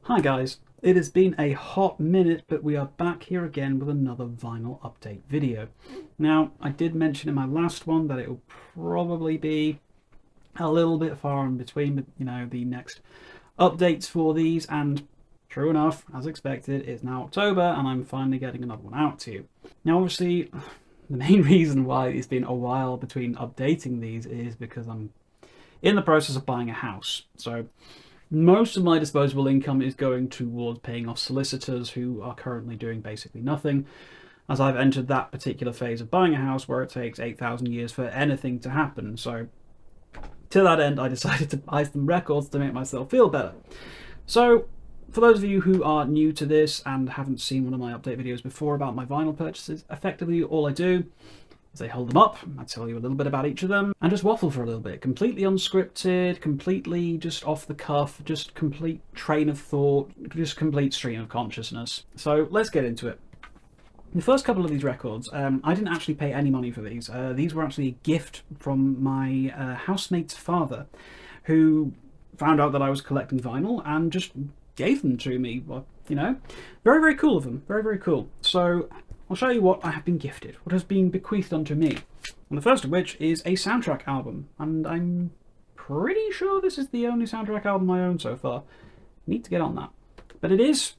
Hi guys, it has been a hot minute, but we are back here again with another vinyl update video. Now, I did mention in my last one that it will probably be a little bit far in between, the next updates for these, and true enough, as expected, it's now October and I'm finally getting another one out to you. Now, obviously, the main reason why it's been a while between updating these is because I'm in the process of buying a house. So most of my disposable income is going towards paying off solicitors who are currently doing basically nothing, as I've entered that particular phase of buying a house where it takes 8,000 years for anything to happen. So to that end, I decided to buy some records to make myself feel better. So for those of you who are new to this and haven't seen one of my update videos before about my vinyl purchases, effectively all I do is I hold them up, I tell you a little bit about each of them, and just waffle for a little bit. Completely unscripted, completely just off the cuff, just complete train of thought, just complete stream of consciousness. So let's get into it. The first couple of these records, I didn't actually pay any money for these. These were actually a gift from my housemate's father, who found out that I was collecting vinyl and just gave them to me. Well, very, very cool of them. Very, very cool. So I'll show you what I have been gifted, what has been bequeathed unto me. And the first of which is a soundtrack album, and I'm pretty sure this is the only soundtrack album I own so far. Need to get on that. But it is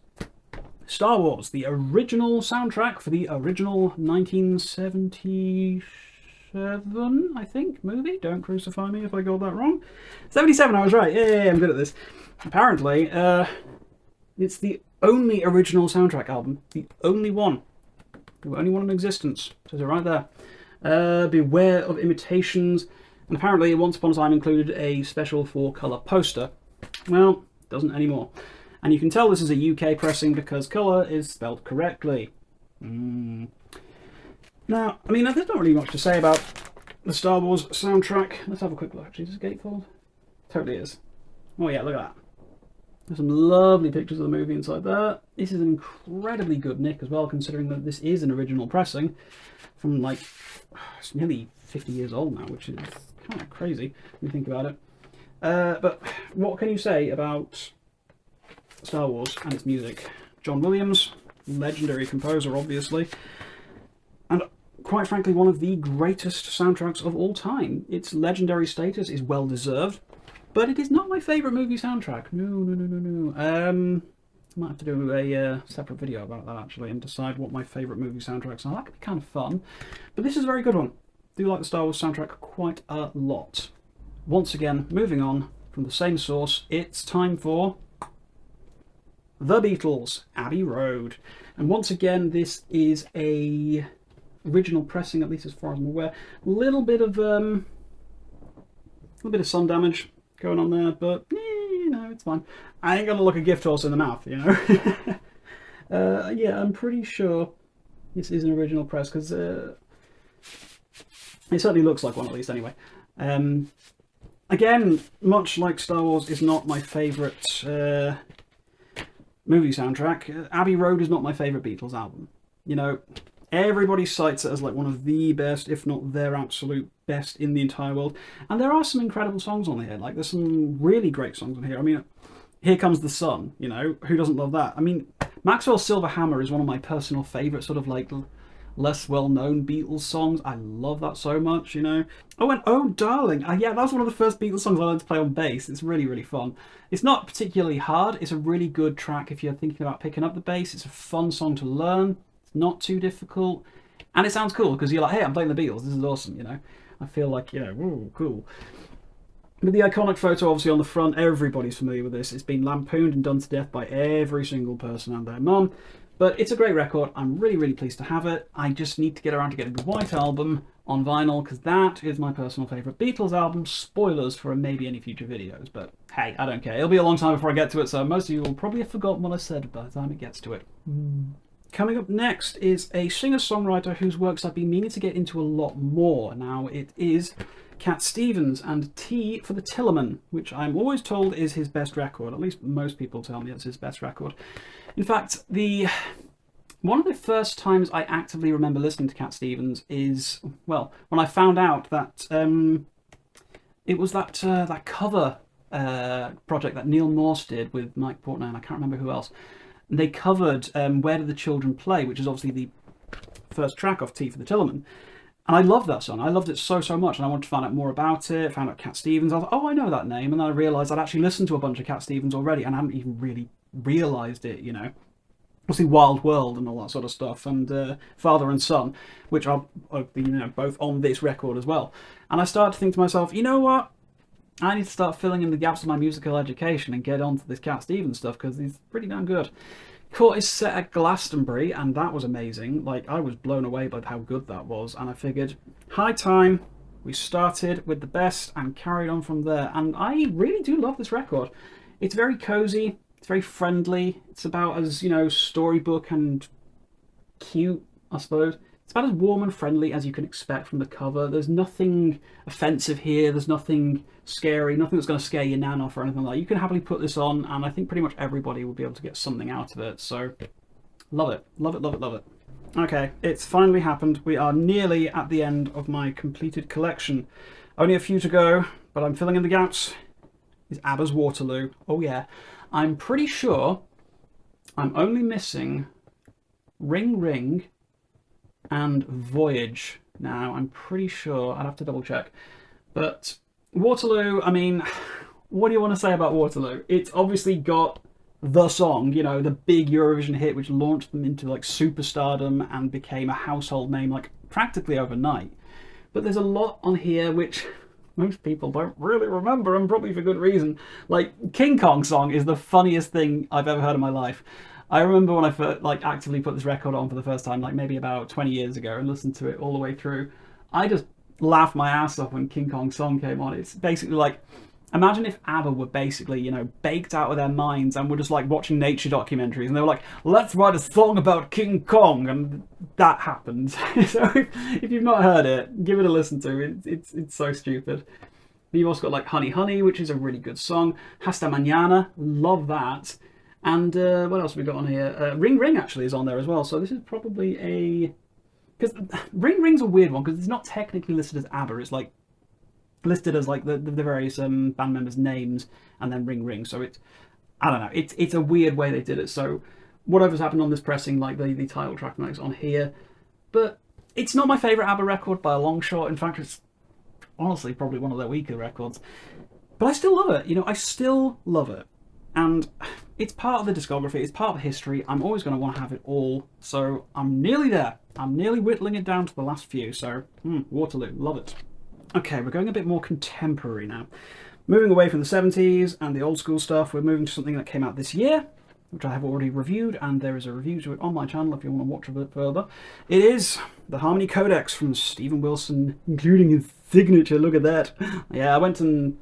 Star Wars, the original soundtrack for the original 1977, I think, movie. Don't crucify me if I got that wrong. 77, I was right. Yay, I'm good at this. Apparently, it's the only original soundtrack album. The only one. The only one in existence. It says it right there. Beware of imitations. And apparently, once upon a time, included a special 4-colour poster. Well, it doesn't anymore. And you can tell this is a UK pressing because colour is spelled correctly. Now, I mean, there's not really much to say about the Star Wars soundtrack. Let's have a quick look. Actually, is this gatefold? Totally is. Oh yeah, look at that. There's some lovely pictures of the movie inside there. This is an incredibly good nick as well, considering that this is an original pressing from it's nearly 50 years old now, which is kind of crazy when you think about it. But what can you say about Star Wars and its music? John Williams, legendary composer, obviously, and quite frankly, one of the greatest soundtracks of all time. Its legendary status is well deserved. But it is not my favourite movie soundtrack. No. I might have to do a separate video about that, actually, and decide what my favourite movie soundtracks are. That could be kind of fun. But this is a very good one. I do like the Star Wars soundtrack quite a lot. Once again, moving on from the same source, it's time for The Beatles, Abbey Road. And once again, this is a original pressing, at least as far as I'm aware. A little bit of sun damage going on there, but it's fine. I ain't gonna look a gift horse in the mouth, yeah, I'm pretty sure this is an original press because it certainly looks like one, at least anyway. Again, much like Star Wars is not my favourite movie soundtrack, Abbey Road is not my favourite Beatles album. Everybody cites it as like one of the best, if not their absolute best in the entire world. And there are some incredible songs on here. Like, there's some really great songs on here. I mean, Here Comes the Sun, who doesn't love that? I mean, Maxwell's Silver Hammer is one of my personal favourite sort of like less well-known Beatles songs. I love that so much, Oh, and Oh Darling. Yeah, that was one of the first Beatles songs I learned to play on bass. It's really, really fun. It's not particularly hard. It's a really good track if you're thinking about picking up the bass. It's a fun song to learn. Not too difficult, and it sounds cool because you're like, hey, I'm playing the Beatles, this is awesome, I feel like, ooh, cool. But the iconic photo obviously on the front, everybody's familiar with this. It's been lampooned and done to death by every single person and their mum, but it's a great record. I'm really, really pleased to have it. I just need to get around to getting the White Album on vinyl because that is my personal favourite Beatles album. Spoilers for maybe any future videos, but hey, I don't care. It'll be a long time before I get to it, so most of you will probably have forgotten what I said by the time it gets to it. Coming up next is a singer-songwriter whose works I've been meaning to get into a lot more. Now, it is Cat Stevens and T for the Tillerman, which I'm always told is his best record. At least most people tell me it's his best record. In fact, one of the first times I actively remember listening to Cat Stevens is, well, when I found out that it was that cover project that Neil Morse did with Mike Portnoy, and I can't remember who else. And they covered Where Did the Children Play, which is obviously the first track off Tea for the Tillerman. And I loved that song. I loved it so, so much. And I wanted to find out more about it. Found out Cat Stevens. I was like, oh, I know that name. And then I realised I'd actually listened to a bunch of Cat Stevens already and I hadn't even really realised it, you know. Obviously, Wild World and all that sort of stuff. And Father and Son, which are you know, both on this record as well. And I started to think to myself, you know what? I need to start filling in the gaps of my musical education and get onto this Cat Stevens stuff because he's pretty damn good. Caught his set at Glastonbury, and that was amazing. Like, I was blown away by how good that was, and I figured, high time, we started with the best and carried on from there. And I really do love this record. It's very cozy, it's very friendly, it's about as, you know, storybook and cute, I suppose. It's about as warm and friendly as you can expect from the cover. There's nothing offensive here, there's nothing scary, nothing that's going to scare your nan off or anything like that. You can happily put this on, and I think pretty much everybody will be able to get something out of it. So, love it, love it, love it, love it. Okay, it's finally happened. We are nearly at the end of my completed collection. Only a few to go, but I'm filling in the gaps. It's ABBA's Waterloo. Oh yeah. I'm pretty sure I'm only missing Ring Ring and Voyage. Now, I'm pretty sure, I'd have to double check. But Waterloo, I mean, what do you want to say about Waterloo? It's obviously got the song, you know, the big Eurovision hit which launched them into like superstardom and became a household name like practically overnight. But there's a lot on here which most people don't really remember, and probably for good reason. Like, King Kong song is the funniest thing I've ever heard in my life. I remember when I first, like, actively put this record on for the first time, like maybe about 20 years ago, and listened to it all the way through. I just laughed my ass off when King Kong song came on. It's basically like, imagine if ABBA were basically, you know, baked out of their minds and were just like watching nature documentaries, and they were like, let's write a song about King Kong, and that happened. So if you've not heard it, give it a listen to. It's so stupid. You've also got like Honey Honey, which is a really good song. Hasta Mañana, love that. And what else have we got on here? Ring Ring actually is on there as well. So this is probably a... Because Ring Ring's a weird one, because it's not technically listed as ABBA. It's like listed as like the various band members' names and then Ring Ring. So it's... I don't know. It's a weird way they did it. So whatever's happened on this pressing, like the title track and that's on here. But it's not my favourite ABBA record by a long shot. In fact, it's honestly probably one of their weaker records. But I still love it. You know, I still love it. And it's part of the discography, it's part of the history. I'm always going to want to have it all. So I'm nearly there. I'm nearly whittling it down to the last few. So, Waterloo, love it. Okay, we're going a bit more contemporary now. Moving away from the 70s and the old school stuff, we're moving to something that came out this year, which I have already reviewed, and there is a review to it on my channel if you want to watch a bit further. It is the Harmony Codex from Steven Wilson, including his signature. Look at that. Yeah, I went to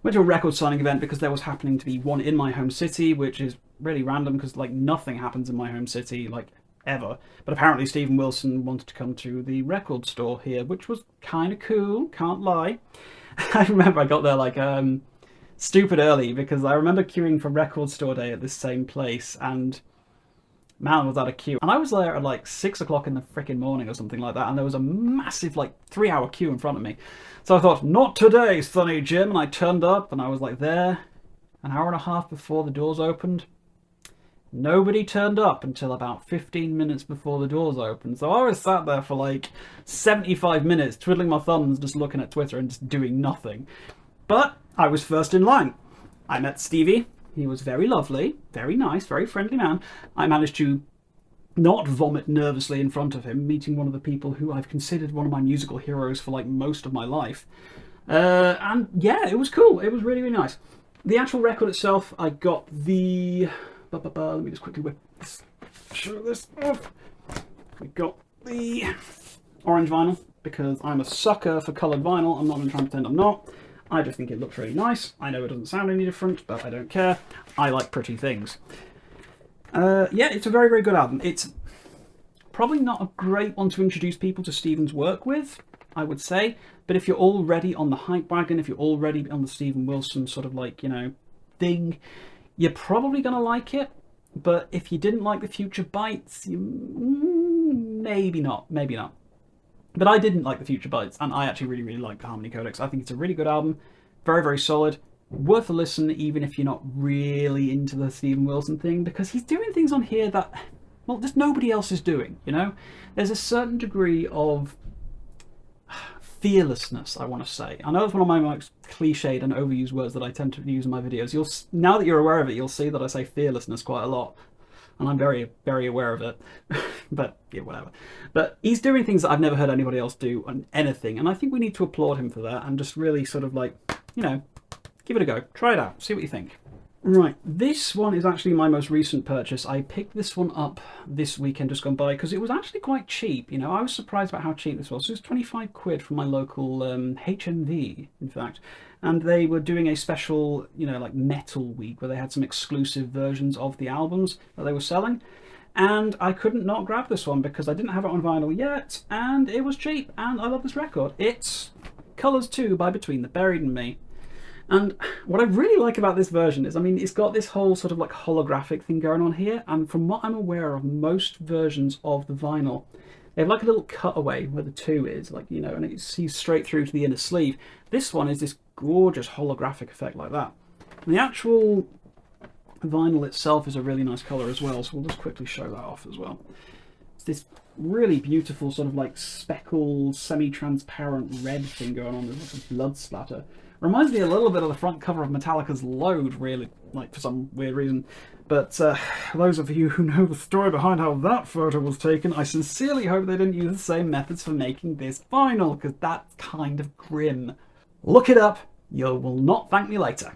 a record signing event because there was happening to be one in my home city, which is really random because like nothing happens in my home city, like ever. But apparently Steven Wilson wanted to come to the record store here, which was kind of cool, can't lie. I remember I got there like stupid early because I remember queuing for record store day at this same place, and man, was that a queue. And I was there at like 6 o'clock in the frickin' morning or something like that, and there was a massive like 3-hour queue in front of me. So I thought, not today, Sonny Jim, and I turned up and I was like there an hour and a half before the doors opened. Nobody turned up until about 15 minutes before the doors opened. So I was sat there for like 75 minutes, twiddling my thumbs, just looking at Twitter and just doing nothing. But I was first in line. I met Stevie. He was very lovely, very nice, very friendly man. I managed to not vomit nervously in front of him, meeting one of the people who I've considered one of my musical heroes for like most of my life. And yeah, it was cool. It was really, really nice. The actual record itself, I got the... Let me just quickly whip this, show this off. We got the orange vinyl, because I'm a sucker for coloured vinyl. I'm not going to try and pretend I'm not. I just think it looks really nice. I know it doesn't sound any different, but I don't care. I like pretty things. Yeah, it's a very, very good album. It's probably not a great one to introduce people to Steven's work with, I would say. But if you're already on the hype wagon, if you're already on the Steven Wilson sort of like, you know, thing, you're probably going to like it. But if you didn't like the Future Bites, maybe not, maybe not. But I didn't like the Future Bites, and I actually really, really like the Harmony Codex. I think it's a really good album, very, very solid, worth a listen, even if you're not really into the Steven Wilson thing, because he's doing things on here that, well, just nobody else is doing, you know? There's a certain degree of fearlessness, I want to say. I know it's one of my most cliched and overused words that I tend to use in my videos. Now that you're aware of it, you'll see that I say fearlessness quite a lot. And I'm very, very aware of it. But, yeah, whatever. But he's doing things that I've never heard anybody else do on anything. And I think we need to applaud him for that and just really sort of like, you know, give it a go. Try it out. See what you think. Right, this one is actually my most recent purchase. I picked this one up this weekend just gone by because it was actually quite cheap. You know, I was surprised about how cheap this was. So it was 25 quid from my local HMV, in fact. And they were doing a special, you know, like metal week where they had some exclusive versions of the albums that they were selling. And I couldn't not grab this one because I didn't have it on vinyl yet. And it was cheap. And I love this record. It's Colours 2 by Between the Buried and Me. And what I really like about this version is, I mean, it's got this whole sort of like holographic thing going on here. And from what I'm aware of, most versions of the vinyl, they have like a little cutaway where the 2 is, like, you know, and it sees straight through to the inner sleeve. This one is this gorgeous holographic effect like that. And the actual vinyl itself is a really nice colour as well. So we'll just quickly show that off as well. It's this really beautiful sort of like speckled, semi-transparent red thing going on. There's lots of blood splatter. Reminds me a little bit of the front cover of Metallica's Load, really, like for some weird reason. But those of you who know the story behind how that photo was taken, I sincerely hope they didn't use the same methods for making this vinyl, because that's kind of grim. Look it up, you will not thank me later.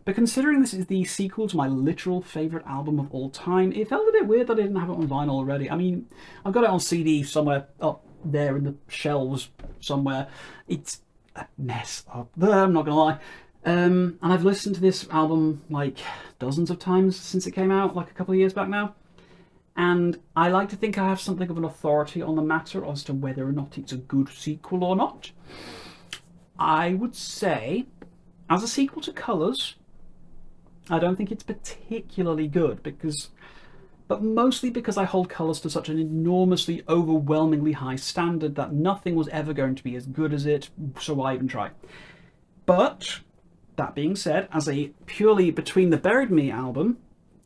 But considering this is the sequel to my literal favourite album of all time, it felt a bit weird that I didn't have it on vinyl already. I mean, I've got it on CD somewhere up there in the shelves somewhere. It's a mess up there, I'm not gonna lie. And I've listened to this album like dozens of times since it came out, like a couple of years back now. And I like to think I have something of an authority on the matter as to whether or not it's a good sequel or not. I would say, as a sequel to Colours, I don't think it's particularly good, but mostly because I hold Colours to such an enormously, overwhelmingly high standard that nothing was ever going to be as good as it, so why even try? But, that being said, as a purely Between the Buried Me album,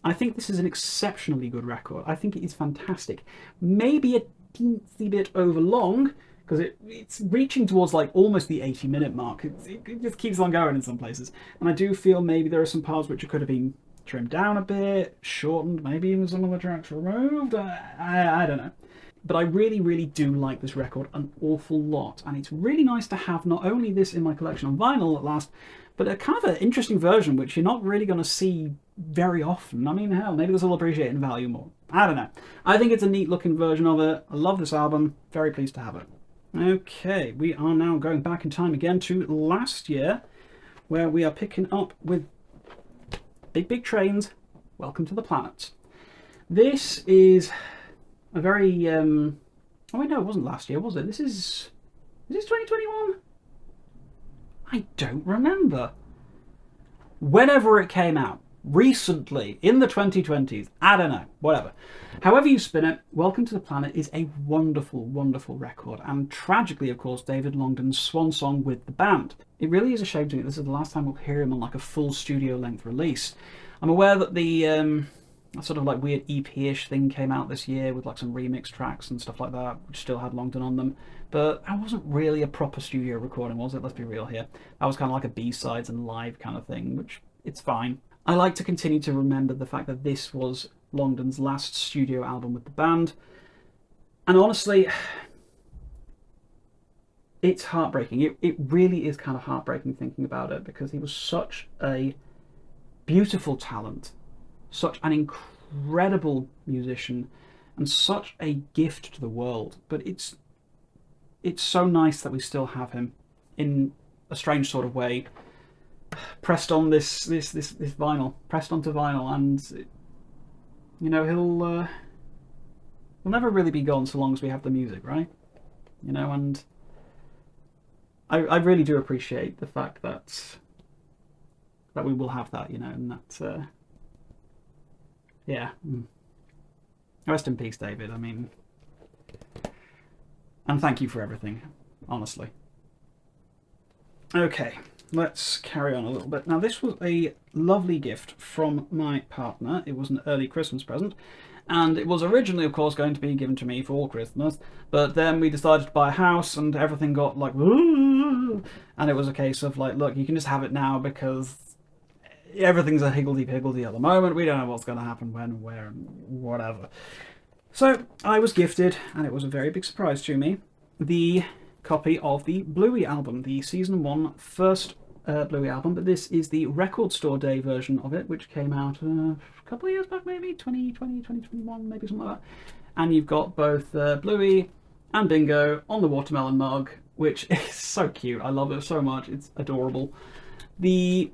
I think this is an exceptionally good record. I think it is fantastic. Maybe a teensy bit overlong, because it's reaching towards like almost the 80-minute mark. It just keeps on going in some places. And I do feel maybe there are some parts which could have been trimmed down a bit, shortened, maybe even some of the tracks removed. I don't know. But I really, really do like this record an awful lot. And it's really nice to have not only this in my collection on vinyl at last, but a kind of an interesting version which you're not really going to see very often. I mean, hell, maybe this will appreciate in value more. I don't know. I think it's a neat looking version of it. I love this album. Very pleased to have it. Okay, we are now going back in time again to last year, where we are picking up with Big Big Trains, Welcome to the Planet. This is a very, oh wait, no, it wasn't last year, was it? Is this 2021? I don't remember. Whenever it came out, recently, in the 2020s, I don't know, whatever. However you spin it, Welcome to the Planet is a wonderful, wonderful record, and tragically, of course, David Longdon's swan song with the band. It really is a shame to me this is the last time we'll hear him on like a full studio-length release. I'm aware that the sort of like weird EP-ish thing came out this year with like some remix tracks and stuff like that, which still had Longdon on them, but that wasn't really a proper studio recording, was it? Let's be real here. That was kind of like a B-sides and live kind of thing, which it's fine. I like to continue to remember the fact that this was Longdon's last studio album with the band. And honestly, it's heartbreaking. It really is kind of heartbreaking thinking about it, because he was such a beautiful talent, such an incredible musician, and such a gift to the world. But it's so nice that we still have him in a strange sort of way, pressed on this vinyl, pressed onto vinyl, and you know, he'll never really be gone so long as we have the music, right? You know, and I really do appreciate the fact that we will have that, you know, and that yeah. Rest in peace, David. I mean, and thank you for everything, honestly. Okay, let's carry on a little bit. Now, this was a lovely gift from my partner. It was an early Christmas present. And it was originally, of course, going to be given to me for Christmas, but then we decided to buy a house and everything got like, and it was a case of like, look, you can just have it now because everything's a higgledy-piggledy at the moment. We don't know what's going to happen when, where, and whatever. So I was gifted, and it was a very big surprise to me, the copy of the Bluey album, the Season 1 first Bluey album, but this is the Record Store Day version of it, which came out a couple of years back, maybe 2020, 2021, maybe something like that. And you've got both Bluey and Bingo on the watermelon mug, which is so cute. I love it so much. It's adorable. The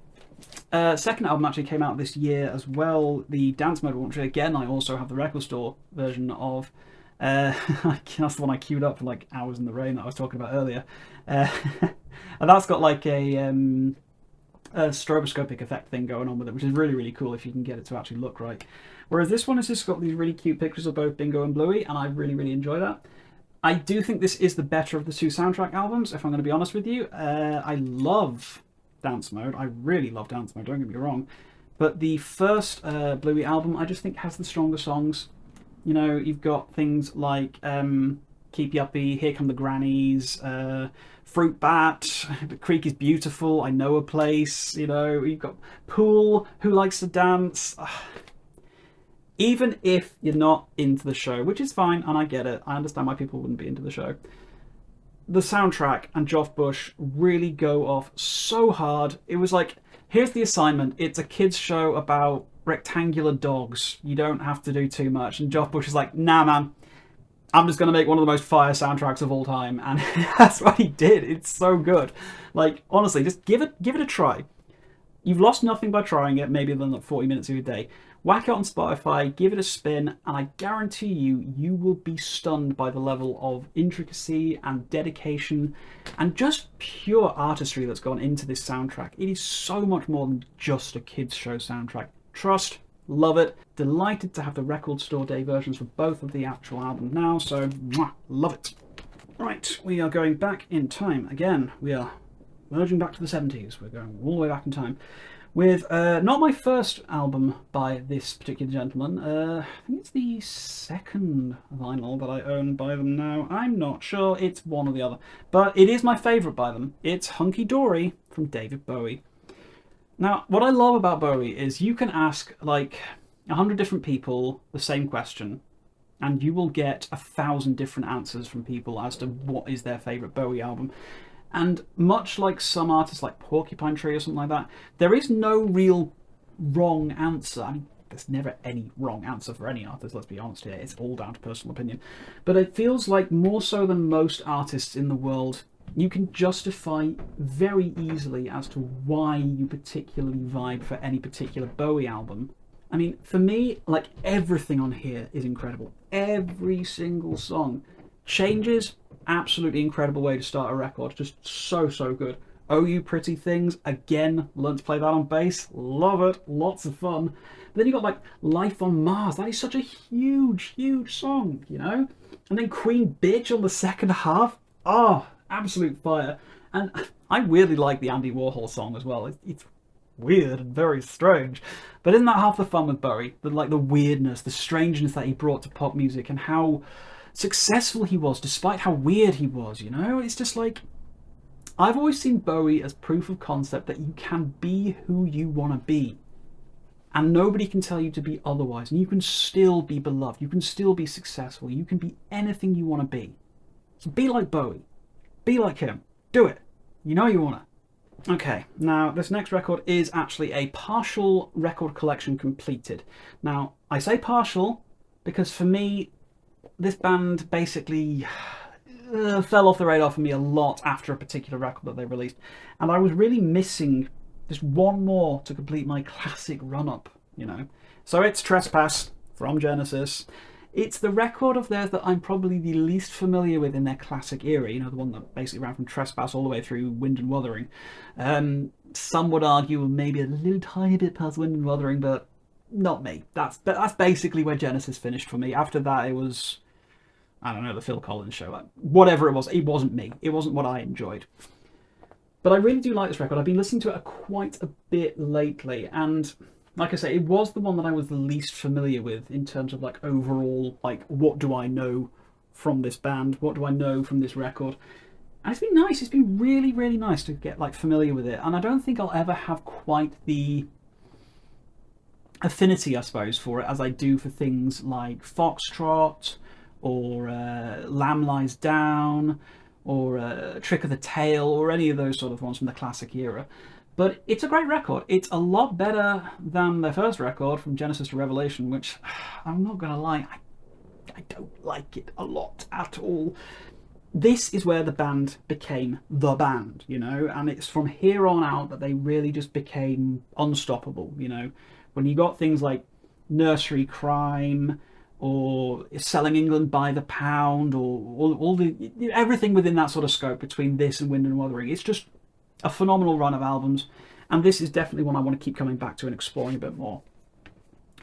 second album actually came out this year as well, the Dance Mode one, which again I also have the Record Store version of. That's the one I queued up for like Hours in the Rain that I was talking about earlier. And that's got like a stroboscopic effect thing going on with it, which is really, really cool if you can get it to actually look right. Whereas this one has just got these really cute pictures of both Bingo and Bluey, and I really, really enjoy that. I do think this is the better of the two soundtrack albums, if I'm going to be honest with you. I love Dance Mode. I really love Dance Mode, don't get me wrong. But the first Bluey album, I just think has the stronger songs. You know, you've got things like Keep Yuppie, Here Come the Grannies, Fruit Bat, The Creek is Beautiful, I Know a Place, you know, you've got Pool, Who Likes to Dance. Even if you're not into the show, which is fine, and I get it, I understand why people wouldn't be into the show, the soundtrack and Joff Bush really go off so hard. It was like, here's the assignment, it's a kids show about rectangular dogs, you don't have to do too much. And Joff Bush is like, nah man, I'm just going to make one of the most fire soundtracks of all time. And that's what he did. It's so good. Like, honestly, just give it a try. You've lost nothing by trying it, maybe than 40 minutes of your day. Whack it on Spotify, give it a spin, and I guarantee you, you will be stunned by the level of intricacy and dedication and just pure artistry that's gone into this soundtrack. It is so much more than just a kids' show soundtrack. Trust, love it. Delighted to have the Record Store Day versions for both of the actual albums now, so love it. Right, we are going back in time again. We are merging back to the 70s. We're going all the way back in time with not my first album by this particular gentleman. I think it's the second vinyl that I own by them now. I'm not sure. It's one or the other. But it is my favourite by them. It's Hunky Dory from David Bowie. Now, what I love about Bowie is you can ask like 100 different people the same question, and you will get 1,000 different answers from people as to what is their favourite Bowie album. And much like some artists like Porcupine Tree or something like that, there is no real wrong answer. I mean, there's never any wrong answer for any artist, let's be honest here. It's all down to personal opinion. But it feels like more so than most artists in the world, you can justify very easily as to why you particularly vibe for any particular Bowie album. I mean, for me, like, everything on here is incredible. Every single song. Changes, absolutely incredible way to start a record. Just so, so good. Oh You Pretty Things, again, learned to play that on bass. Love it. Lots of fun. But then you got, like, Life on Mars. That is such a huge, huge song, you know? And then Queen Bitch on the second half. Oh, absolute fire. And I really like the Andy Warhol song as well. It's weird and very strange. But isn't that half the fun with Bowie? The weirdness, the strangeness that he brought to pop music, and how successful he was despite how weird he was, you know? It's just like, I've always seen Bowie as proof of concept that you can be who you want to be. And nobody can tell you to be otherwise. And you can still be beloved. You can still be successful. You can be anything you want to be. So be like Bowie. Be like him. Do it. You know you want to. Okay, now this next record is actually a partial record collection completed. Now, I say partial because for me, this band basically fell off the radar for me a lot after a particular record that they released. And I was really missing just one more to complete my classic run-up, you know. So it's Trespass from Genesis. It's the record of theirs that I'm probably the least familiar with in their classic era, you know, the one that basically ran from Trespass all the way through Wind and Wuthering. Some would argue maybe a little tiny bit past Wind and Wuthering, but not me. That's basically where Genesis finished for me. After that, it was, I don't know, the Phil Collins show. Whatever it wasn't me. It wasn't what I enjoyed. But I really do like this record. I've been listening to it quite a bit lately, and like I say, it was the one that I was the least familiar with in terms of like overall, like what do I know from this band? What do I know from this record? And it's been nice. It's been really, really nice to get like familiar with it. And I don't think I'll ever have quite the affinity, I suppose, for it as I do for things like Foxtrot or Lamb Lies Down or Trick of the Tail or any of those sort of ones from the classic era. But it's a great record. It's a lot better than their first record, From Genesis to Revelation, which I'm not going to lie, I don't like it a lot at all. This is where the band became the band, you know, and it's from here on out that they really just became unstoppable, you know. When you got things like Nursery Crime or Selling England by the Pound or all the everything within that sort of scope between this and Wind and Wuthering, it's just a phenomenal run of albums, and this is definitely one I want to keep coming back to and exploring a bit more.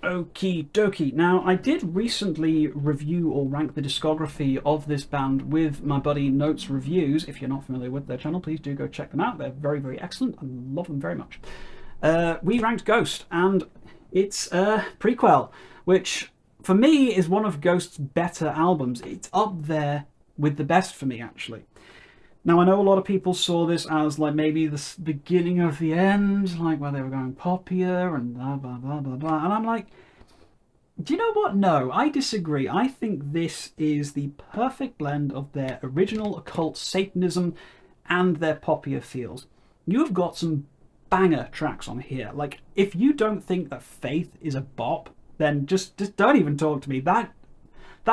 Okie dokie. Now, I did recently review or rank the discography of this band with my buddy Notes Reviews. If you're not familiar with their channel, please do go check them out. They're very, very excellent. I love them very much. We ranked Ghost, and it's a prequel, which for me is one of Ghost's better albums. It's up there with the best for me, actually. Now, I know a lot of people saw this as like maybe the beginning of the end, like where they were going poppier and blah, blah, blah, blah, blah. And I'm like, do you know what? No, I disagree. I think this is the perfect blend of their original occult Satanism and their poppier feels. You've got some banger tracks on here. Like, if you don't think that Faith is a bop, then just don't even talk to me. That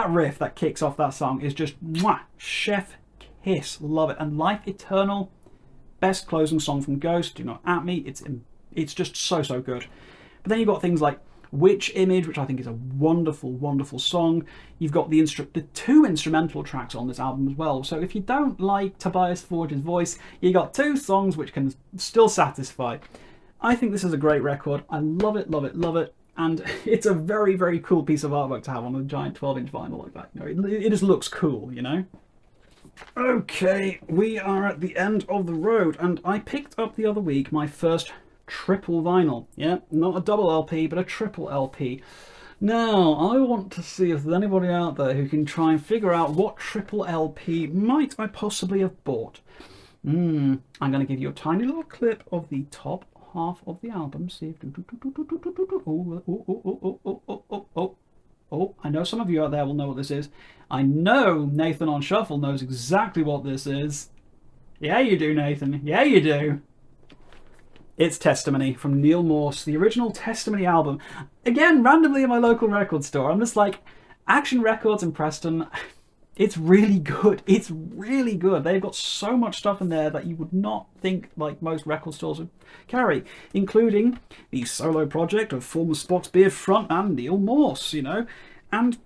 riff that kicks off that song is just mwah, chef kiss, love it. And Life Eternal, best closing song from Ghost. Do not at me. It's just so good. But then you've got things like Witch Image, which I think is a wonderful, wonderful song. You've got the two instrumental tracks on this album as well. So if you don't like Tobias Forge's voice, you got two songs which can still satisfy. I think this is a great record. I love it, love it, love it. And it's a very, very cool piece of artwork to have on a giant 12-inch vinyl like that. You know, it just looks cool, you know? Okay, we are at the end of the road, and I picked up the other week my first triple vinyl. Yeah, not a double LP, but a triple LP. Now, I want to see if there's anybody out there who can try and figure out what triple LP might I possibly have bought. I'm going to give you a tiny little clip of the top half of the album. See if... Oh, I know some of you out there will know what this is. I know Nathan on Shuffle knows exactly what this is. Yeah, you do, Nathan. Yeah, you do. It's Testimony from Neil Morse, the original Testimony album. Again, randomly in my local record store. I'm just like, Action Records in Preston, it's really good. It's really good. They've got so much stuff in there that you would not think like most record stores would carry, including the solo project of former Spock's Beard frontman Neil Morse, you know. And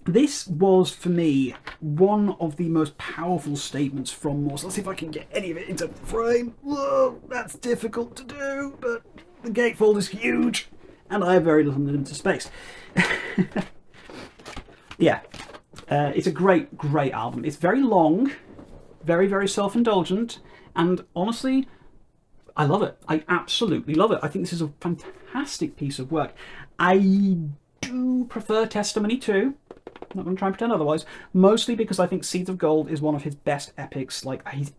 this was, for me, one of the most powerful statements from Morse. Let's see if I can get any of it into frame. Whoa, that's difficult to do, but the gatefold is huge, and I have very little limited space. Yeah. It's a great, great album. It's very long, very, very self-indulgent, and honestly, I love it. I absolutely love it. I think this is a fantastic piece of work. I do prefer Testimony too. I'm not going to try and pretend otherwise. Mostly because I think Seeds of Gold is one of his best epics like he's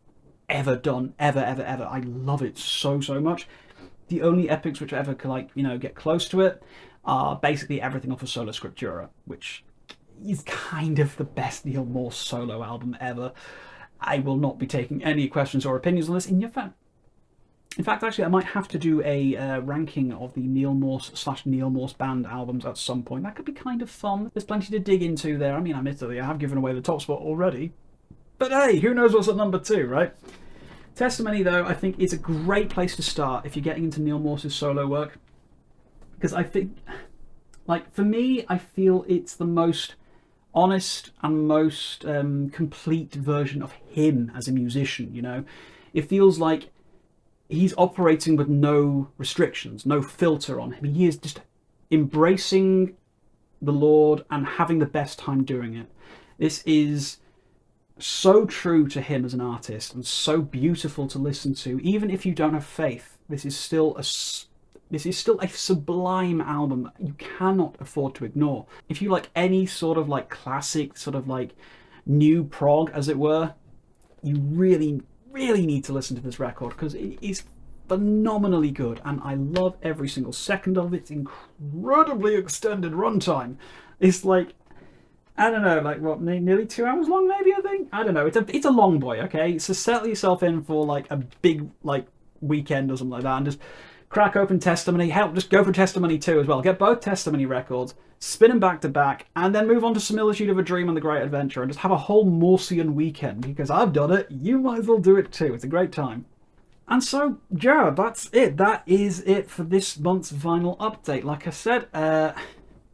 ever done. Ever. I love it so much. The only epics which ever like, you know, get close to it are basically everything off of Sola Scriptura, which is kind of the best Neil Morse solo album ever. I will not be taking any questions or opinions on this. In fact, actually, I might have to do a ranking of the Neil Morse / Neil Morse Band albums at some point. That could be kind of fun. There's plenty to dig into there. I mean, admittedly, I have given away the top spot already. But hey, who knows what's at number 2, right? Testimony, though, I think is a great place to start if you're getting into Neil Morse's solo work. Because I think, like, for me, I feel it's the most honest and most complete version of him as a musician, you know? It feels like he's operating with no restrictions, no filter on him. He is just embracing the Lord and having the best time doing it. This is so true to him as an artist and so beautiful to listen to. Even if you don't have faith, this is still a sublime album that you cannot afford to ignore. If you like any sort of like classic, sort of like new prog, as it were, you really, really need to listen to this record because it is phenomenally good, and I love every single second of its incredibly extended runtime. It's like, I don't know, like what, nearly 2 hours long, maybe, I think? I don't know. It's a long boy, okay? So settle yourself in for like a big like weekend or something like that, and just crack open Testimony. Hell, just go for Testimony 2 as well. Get both Testimony records, spin them back to back, and then move on to Similitude of a Dream and The Great Adventure, and just have a whole Morsian weekend, because I've done it. You might as well do it too. It's a great time. And so, yeah, that's it. That is it for this month's vinyl update. Like I said,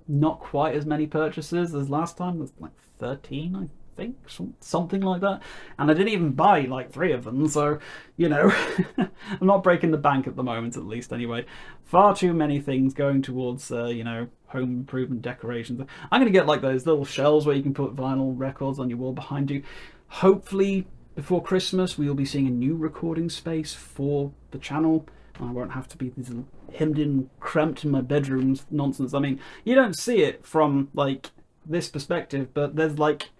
not quite as many purchases as last time. It was like 13, I think, something like that. And I didn't even buy like 3 of them, so, you know, I'm not breaking the bank at the moment, at least, anyway. Far too many things going towards, you know, home improvement decorations. I'm going to get like those little shelves where you can put vinyl records on your wall behind you. Hopefully, before Christmas, we will be seeing a new recording space for the channel. I won't have to be this hemmed in, cramped in my bedroom nonsense. I mean, you don't see it from like this perspective, but there's like,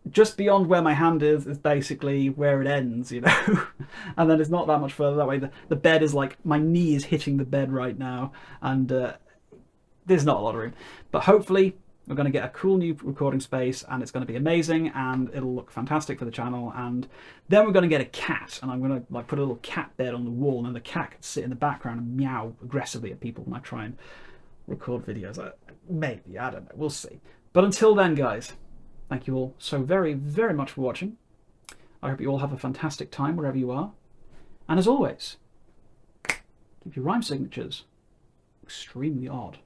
just beyond where my hand is basically where it ends, you know? And then it's not that much further that way. The bed is like, my knee is hitting the bed right now, and there's not a lot of room. But hopefully, we're going to get a cool new recording space, and it's going to be amazing, and it'll look fantastic for the channel. And then we're going to get a cat, and I'm going to like put a little cat bed on the wall, and then the cat can sit in the background and meow aggressively at people when I try and record videos. Maybe, I don't know, we'll see. But until then, guys, thank you all so very, very much for watching. I hope you all have a fantastic time wherever you are. And as always, keep your rhyme signatures extremely odd.